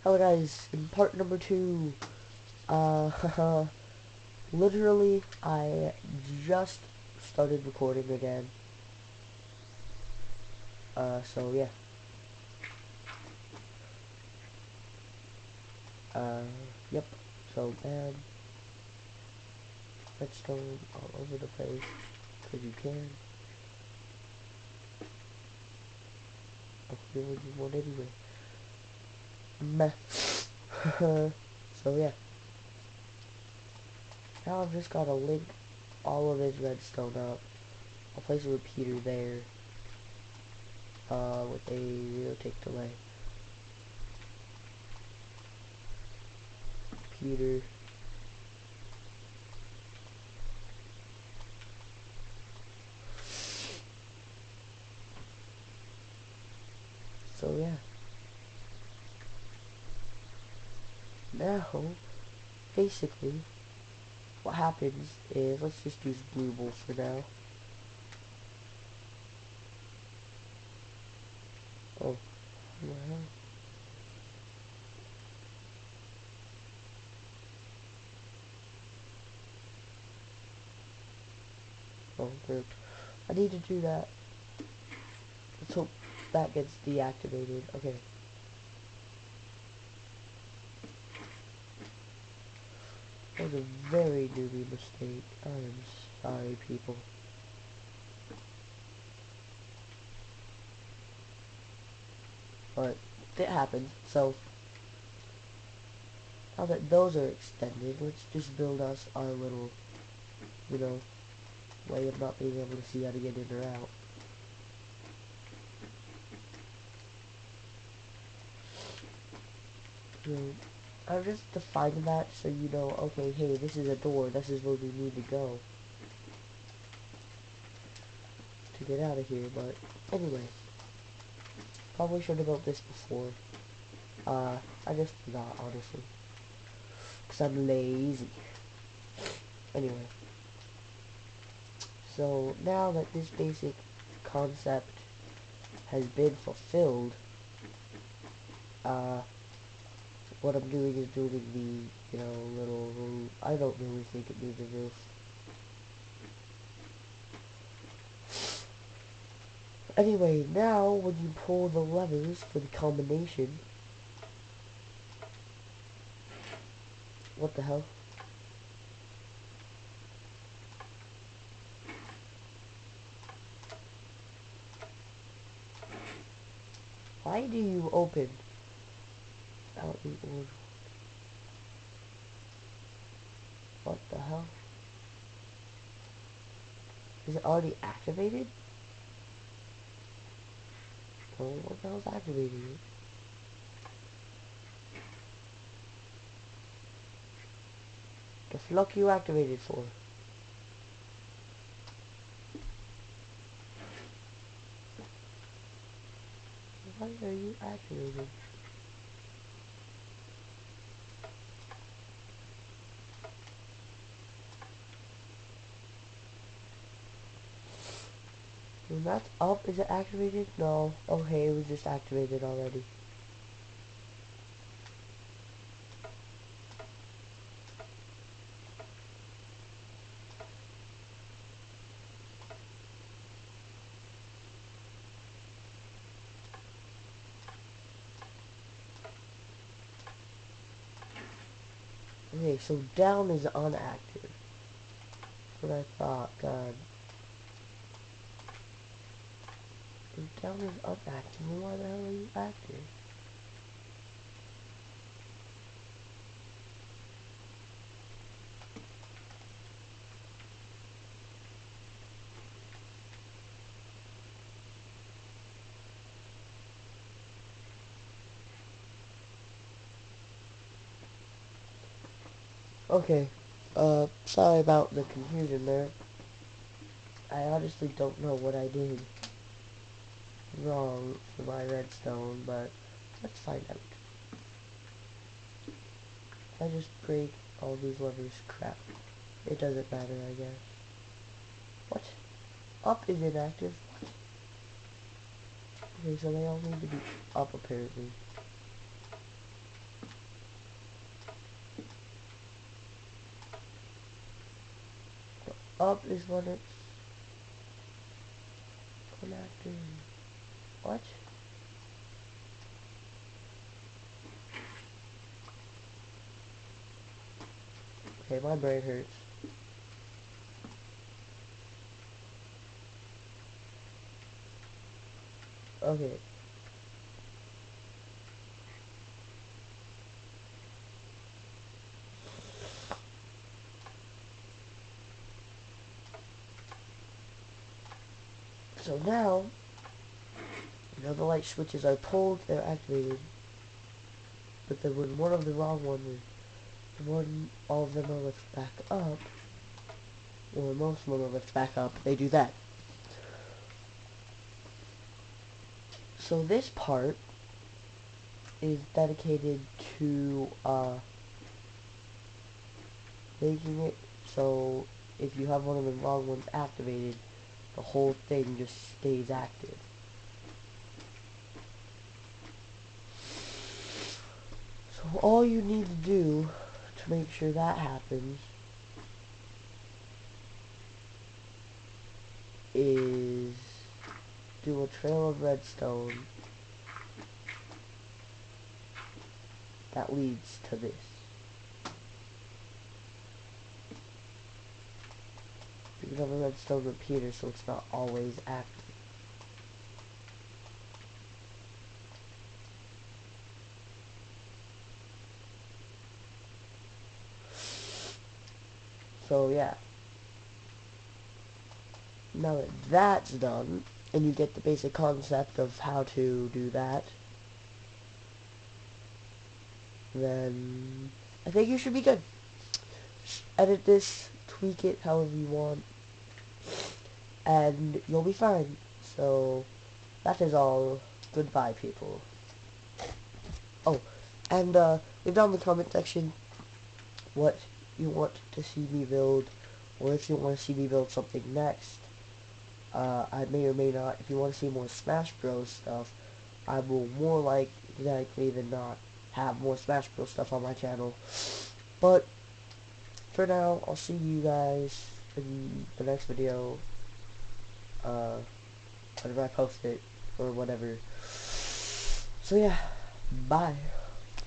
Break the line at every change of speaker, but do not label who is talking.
Hello guys, in part number 2, uh, literally, I just started recording again, so yeah, yep, so man, redstone all over the place, cause you can, oh, here we need one anyway, meh, so yeah, now I've just gotta link all of his redstone up, I'll place a repeater there, with a 0 tick delay. Computer. So yeah. Now, basically, what happens is, let's just use blue wool for now. Oh, well. Oh, good. I need to do that. Let's hope that gets deactivated. Okay. That was a very newbie mistake. I am sorry, people. But it happens. So, now that those are extended, let's just build us our little, you know, way of not being able to see how to get in or out. So, I'm just defining that so you know, okay, hey, this is a door, this is where we need to go to get out of here, but anyway, probably should have built this before. I just forgot, honestly, because I'm lazy. Anyway, so now that this basic concept has been fulfilled, what I'm doing is building the, you know, little roof. I don't really think it needs a roof. Anyway, now when you pull the levers for the combination, what the hell? Why do you open out the order? What the hell? Is it already activated? Oh, what the hell's activating it? The fuck you activated for? Why are you activated? When that's up, is it activated? No. Okay, it was just activated already. Okay, so down is unactive. That's what I thought, God. If down is unactive, then why the hell are you active? Okay, sorry about the confusion there. I honestly don't know what I did wrong for my redstone, but let's find out. If I just break all these levers, crap. It doesn't matter, I guess. What? Up is inactive? What? Okay, so they all need to be up, apparently. up is when it's connecting. What? Okay, my brain hurts. Okay. So now, the light switches are pulled, they're activated. But then when one of the wrong ones, when all of them are lifted back up, or most of them are lifted back up, they do that. So this part is dedicated to making it so if you have one of the wrong ones activated, the whole thing just stays active. So all you need to do to make sure that happens is do a trail of redstone that leads to this. You can have a redstone repeater so it's not always active. So yeah. Now that that's done, and you get the basic concept of how to do that, then I think you should be good. Just edit this, tweak it however you want, and you'll be fine. So that is all. Goodbye, people. Oh, and leave down in the comment section what you want to see me build, or if you want to see me build something next. I may or may not. If you want to see more Smash Bros. Stuff, I will more likely than not have more Smash Bros. Stuff on my channel. But for now, I'll see you guys in the next video. Whenever I post it or whatever. So yeah, bye.